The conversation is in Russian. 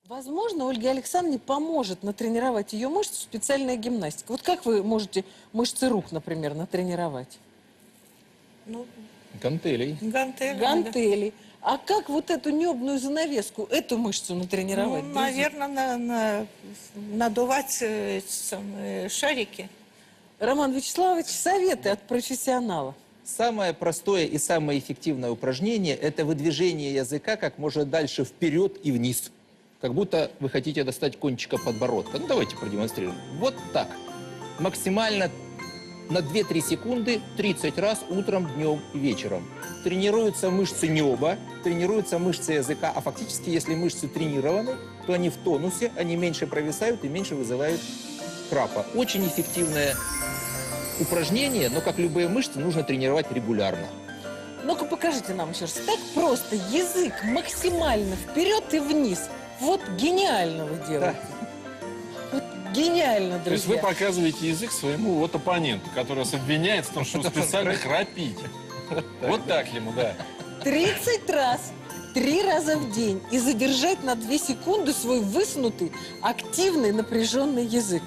Возможно, Ольге Александровне поможет натренировать ее мышцы специальная гимнастика. Вот как вы можете мышцы рук, например, натренировать? Ну, Гантелей. гантели. Гантели. А как вот эту небную занавеску, эту мышцу Ну, натренировать? друзья? наверное, надувать шарики. Роман Вячеславович, советы от профессионала. Самое простое и самое эффективное упражнение – это выдвижение языка как можно дальше вперед и вниз. Как будто вы хотите достать кончика подбородка. Ну, давайте продемонстрируем. Вот так. Максимально на 2-3 секунды 30 раз утром, днем и вечером. Тренируются мышцы неба, тренируются мышцы языка. А фактически, если мышцы тренированы, то они в тонусе, они меньше провисают и меньше вызывают крапа. Очень эффективное упражнение, но, как любые мышцы, нужно тренировать регулярно. Ну-ка покажите нам еще раз. Так просто язык максимально вперед и вниз. Вот гениально вы делаете. Вот гениально, То есть вы друзья. показываете язык своему вот оппоненту, который вас обвиняет в том, что вы специально храпите. Вот так ему, да. 30 раз, 3 раза в день. И задержать на 2 секунды свой высунутый, активный, напряженный язык.